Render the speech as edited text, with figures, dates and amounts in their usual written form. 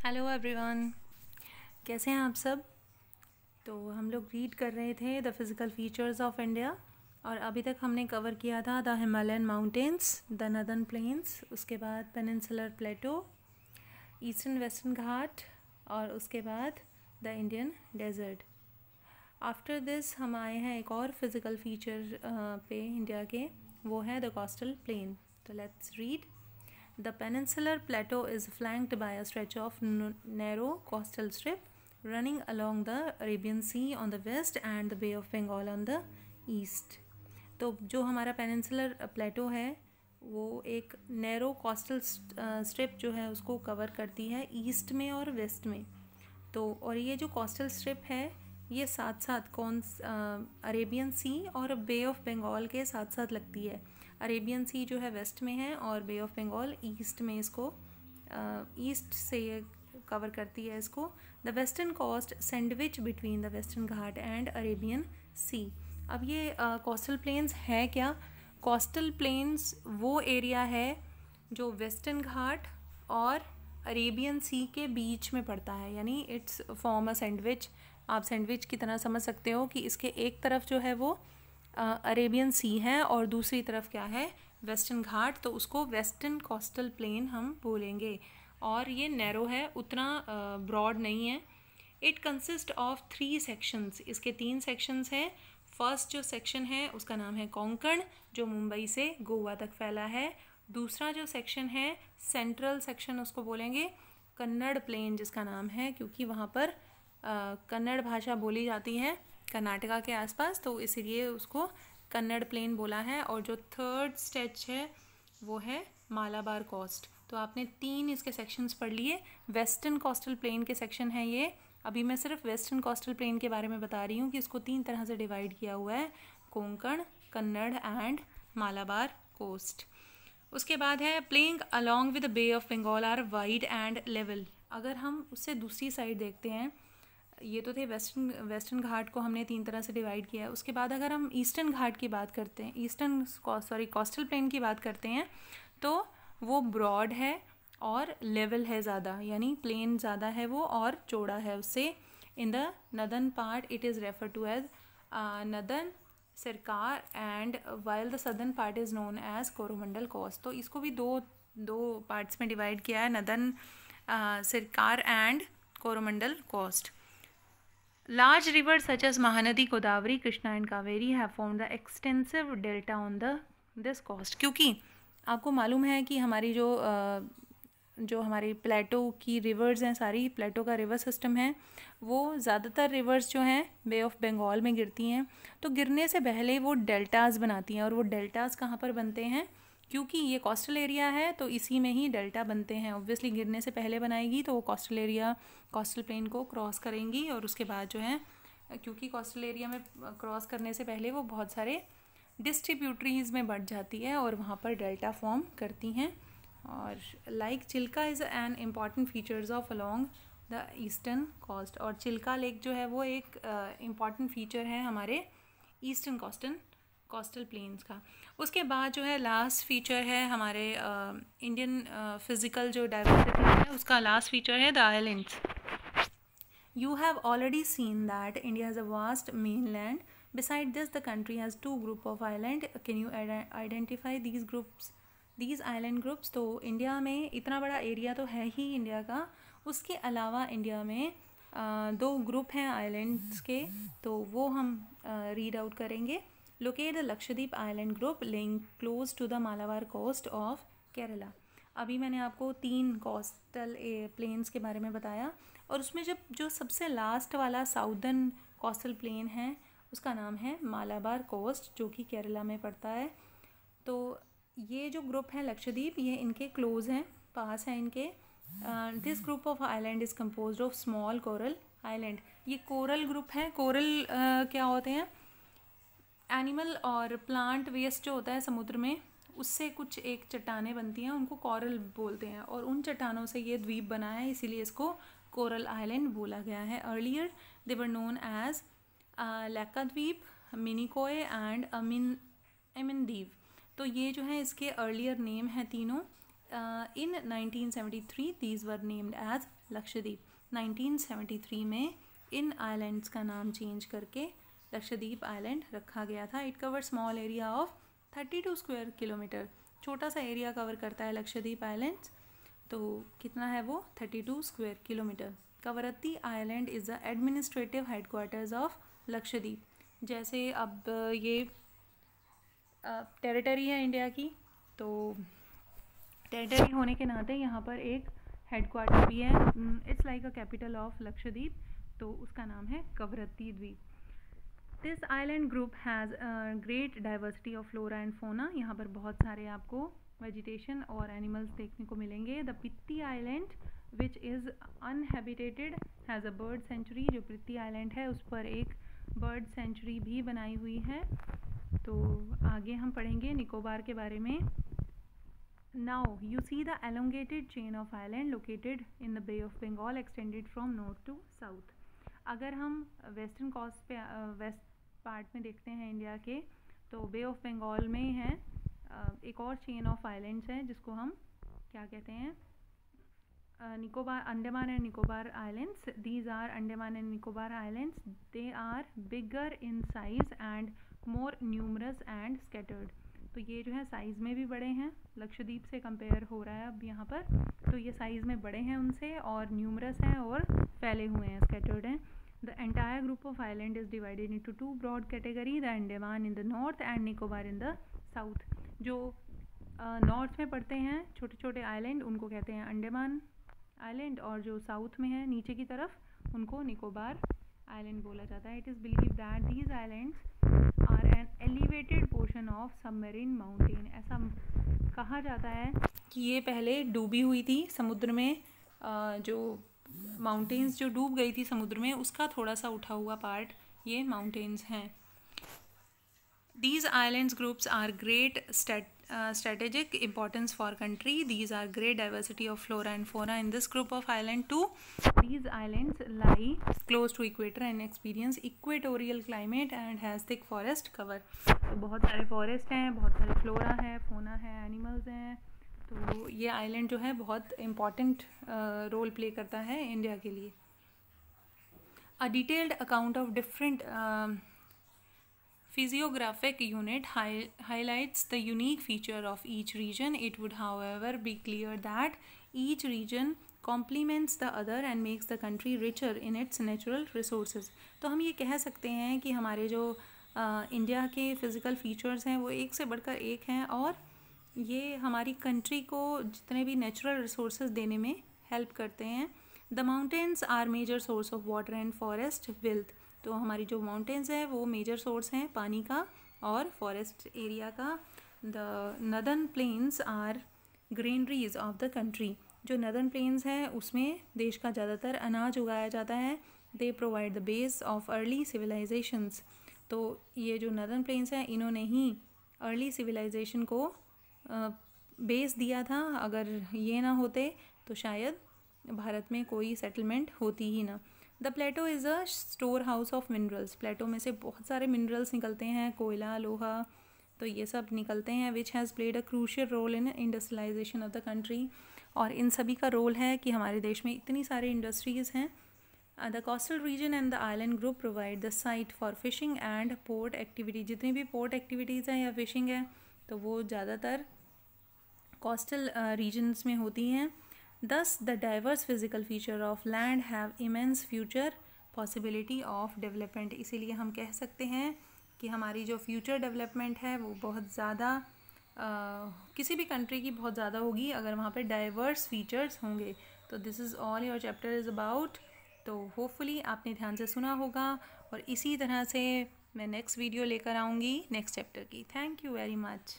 Hello everyone, कैसे हैं आप सब। तो हम लोग रीड कर रहे थे the physical features of India और अभी तक हमने कवर किया था the Himalayan mountains, the northern plains, उसके बाद peninsular plateau, eastern western Ghat और उसके बाद the Indian desert. After this हम आए हैं एक और फिज़िकल फीचर पे इंडिया के, वो है द कोस्टल प्लेन। तो let's read. The peninsular plateau is flanked by a stretch of narrow coastal strip running along the Arabian Sea on the west and the Bay of Bengal on the east. तो जो हमारा peninsular प्लेटो है वो एक narrow coastal strip जो है उसको cover करती है ईस्ट में और वेस्ट में। तो और ये जो कोस्टल स्ट्रिप है ये साथ साथ अरेबियन सी और बे ऑफ बंगाल के साथ साथ लगती है। अरेबियन सी जो है वेस्ट में है और बे ऑफ बंगाल ईस्ट में, इसको ईस्ट से ये कवर करती है इसको। The western coast sandwich between the western Ghat and Arabian sea. अब ये कोस्टल प्लेन्स है क्या? कोस्टल प्लेन्स वो एरिया है जो वेस्टर्न घाट और अरेबियन सी के बीच में पड़ता है, यानी इट्स फॉर्म अ सैंडविच। आप सैंडविच की तरह समझ सकते हो कि इसके एक तरफ जो है वो अरेबियन सी है और दूसरी तरफ क्या है, वेस्टर्न घाट। तो उसको वेस्टर्न कोस्टल प्लेन हम बोलेंगे। और ये नैरो है, उतना ब्रॉड नहीं है। इट कंसिस्ट ऑफ 3 सेक्शंस, इसके 3 सेक्शंस हैं। फर्स्ट जो सेक्शन है उसका नाम है कोंकण, जो मुंबई से गोवा तक फैला है। दूसरा जो सेक्शन है सेंट्रल सेक्शन, उसको बोलेंगे कन्नड़ प्लेन, जिसका नाम है क्योंकि वहाँ पर कन्नड़ भाषा बोली जाती है कर्नाटका के आसपास, तो इसीलिए उसको कन्नड़ प्लेन बोला है। और जो थर्ड स्टेच है वो है मालाबार कोस्ट। तो आपने 3 इसके सेक्शंस पढ़ लिए। वेस्टर्न कोस्टल प्लेन के सेक्शन है ये। अभी मैं सिर्फ वेस्टर्न कोस्टल प्लेन के बारे में बता रही हूँ कि इसको 3 तरह से डिवाइड किया हुआ है, कोंकण, कन्नड़ एंड मालाबार कोस्ट। उसके बाद है playing along with the Bay of Bengal are wide and level. अगर हम उससे दूसरी साइड देखते हैं, ये तो थे वेस्टर्न घाट को हमने 3 तरह से डिवाइड किया है। उसके बाद अगर हम ईस्टर्न घाट की बात करते हैं, कोस्टल प्लेन की बात करते हैं, तो वो ब्रॉड है और लेवल है ज़्यादा, यानी प्लेन ज़्यादा है वो और चौड़ा है उससे। In the northern part it is refer to as northern सरकार and while the southern part is known as Coromandel coast. तो इसको भी दो पार्ट्स में डिवाइड किया है, नदर्न सरकार and Coromandel coast. Large rivers such as Mahanadi, Godavari, Krishna and Kaveri have formed the extensive delta on this coast। क्योंकि आपको मालूम है कि हमारी जो हमारी प्लेटो की रिवर्स हैं, सारी प्लेटो का रिवर सिस्टम है, वो ज़्यादातर रिवर्स जो हैं बे ऑफ बंगाल में गिरती हैं। तो गिरने से पहले वो डेल्टास बनाती हैं, और वो डेल्टास कहाँ पर बनते हैं? क्योंकि ये कोस्टल एरिया है तो इसी में ही डेल्टा बनते हैं। ऑब्वियसली गिरने से पहले बनाएगी तो वो कोस्टल एरिया, कोस्टल प्लेन को क्रॉस करेंगी, और उसके बाद जो है, क्योंकि कोस्टल एरिया में क्रॉस करने से पहले वो बहुत सारे डिस्ट्रीब्यूटरीज में बढ़ जाती है और वहाँ पर डेल्टा फॉर्म करती हैं। और like Chilka is an important features of along the eastern coast. और चिल्का लेक जो है वो एक इम्पॉर्टेंट फीचर है हमारे ईस्टर्न कोस्टल प्लेन्स का। उसके बाद जो है लास्ट फीचर है हमारे इंडियन फिज़िकल जो डाइवर्सिटी है, उसका लास्ट फीचर है the islands. You have already seen that India has a vast mainland. Beside this the country has 2 group of island. Can you identify these island groups? तो India में इतना बड़ा area तो है ही India का, उसके अलावा इंडिया में 2 ग्रुप हैं आइलैंड्स के, तो वो हम रीड आउट करेंगे। Locate the Lakshadweep Island group laying close to the Malabar coast of Kerala। अभी मैंने आपको 3 कोस्टल प्लेन्स के बारे में बताया, और उसमें जो सबसे लास्ट वाला साउदर्न कोस्टल प्लेन है उसका नाम है मालाबार कोस्ट, जो कि केरला में पड़ता है। तो ये जो ग्रुप है लक्षद्वीप, ये इनके क्लोज हैं, पास हैं इनके। This group of island is composed of small coral island. ये कोरल ग्रुप है। कोरल क्या होते हैं? एनिमल और प्लांट वेस्ट जो होता है समुद्र में, उससे कुछ एक चट्टानें बनती हैं, उनको कोरल बोलते हैं, और उन चट्टानों से ये द्वीप बना है, इसीलिए इसको कोरल आइलैंड बोला गया है। Earlier they were known as Laccadive, Minicoy and Amindivi. तो ये जो है इसके अर्लियर नेम है तीनों। In 1973 these were named as Lakshadweep. 1973 में इन आइलैंड्स का नाम चेंज करके लक्षद्वीप आइलैंड रखा गया था. It cover small area of 32 square kilometre. छोटा सा एरिया कवर करता है लक्षद्वीप आइलैंड्स. तो कितना है वो? 32 square kilometre. Kavaratti island is the administrative headquarters of Lakshadweep. जैसे अब ये टेरिटरी है इंडिया की, तो टेरिटरी होने के नाते यहाँ पर एक हेडक्वार्टर भी है. It's like a capital of Lakshadweep, तो उसका नाम है कवरत्ती द्वीप. This island group has great diversity of flora and fauna. यहाँ पर बहुत सारे आपको वेजिटेशन और एनिमल्स देखने को मिलेंगे. The Pitti island which is uninhabited has a bird sanctuary. जो पित्ती आइलैंड है उस पर एक बर्ड सेंचुरी भी बनाई हुई है. तो आगे हम पढ़ेंगे निकोबार के बारे में. Now you see the elongated chain of island located in the Bay of Bengal extended from north to south. अगर हम वेस्टर्न कोस्ट पे वेस्ट पार्ट में देखते हैं इंडिया के, तो बे ऑफ बंगाल में है एक और चेन ऑफ आइलैंड्स है जिसको हम क्या कहते हैं? Nicobar, Andaman and Nicobar islands. These are Andaman and Nicobar islands. They are bigger in size and more numerous and scattered. तो ये जो है साइज़ में भी बड़े हैं, लक्षद्वीप से कंपेयर हो रहा है अब यहाँ पर. तो ये साइज़ में बड़े हैं उनसे, और न्यूमरस हैं और फैले हुए हैं, स्कैटर्ड हैं. The entire group of island is divided into two broad category. The Andaman in the north and Nicobar in the south. जो नॉर्थ में पड़ते हैं छोटे छोटे आइलैंड, उनको कहते हैं अंडमान आइलैंड, और जो साउथ में है नीचे की तरफ, उनको निकोबार आइलैंड बोला जाता है. It is believe that these islands are an elevated portion of submarine mountain. ऐसा कहा जाता है कि ये पहले डूबी हुई थी समुद्र में. जो माउंटेन्स जो डूब गई थी समुद्र में, उसका थोड़ा सा उठा हुआ पार्ट ये माउंटेन्स हैं. These islands groups are great strategic importance for country. These are great diversity of flora and fauna in this group of island too. These islands lie close to equator and experience equatorial climate and has thick forest cover. तो बहुत सारे forest हैं, बहुत सारे flora है, फोना है, animals हैं. तो ये आइलैंड जो है बहुत इम्पॉर्टेंट रोल प्ले करता है इंडिया के लिए. A detailed account of different physiographic unit highlights the unique feature of each region. It would however be clear that each region complements the other and makes the country richer in its natural resources. तो हम ये कह सकते हैं कि हमारे जो India के फ़िज़िकल फीचर्स हैं वो एक से बढ़कर एक हैं, और ये हमारी कंट्री को जितने भी नेचुरल रिसोर्सेज देने में हेल्प करते हैं. The mountains are major source of water and forest wealth. तो हमारी जो माउंटेन्स हैं वो मेजर सोर्स हैं पानी का और फॉरेस्ट एरिया का. The northern plains are granaries of the country. जो नदर्न प्लेन्स हैं उसमें देश का ज़्यादातर अनाज उगाया जाता है. They provide the base of early civilisations. तो ये जो नदर्न प्लेन्स हैं इन्होंने ही अर्ली सिविलाइजेशन को बेस दिया था. अगर ये ना होते तो शायद भारत में कोई सेटलमेंट होती ही ना. The plateau is a storehouse of minerals. Plateau में से बहुत सारे मिनरल्स निकलते हैं, कोयला, लोहा, तो ये सब निकलते हैं. Which has played a crucial role in industrialisation of the country. और इन सभी का रोल है कि हमारे देश में इतनी सारी इंडस्ट्रीज़ हैं. The coastal region and the island group provide the site for fishing and port activity. जितनी भी पोर्ट एक्टिविटीज़ हैं या फिशिंग है तो वो ज़्यादातर कोस्टल रीजन्स में होती हैं. Thus, the diverse physical feature of land have immense future possibility of development. इसीलिए हम कह सकते हैं कि हमारी जो फ्यूचर डेवलपमेंट है वो बहुत ज़्यादा किसी भी कंट्री की बहुत ज़्यादा होगी अगर वहाँ पे डाइवर्स फीचर्स होंगे. तो this is all your chapter is about. तो होपफुली आपने ध्यान से सुना होगा, और इसी तरह से मैं नेक्स्ट वीडियो लेकर आऊँगी नेक्स्ट चैप्टर की. Thank you very much.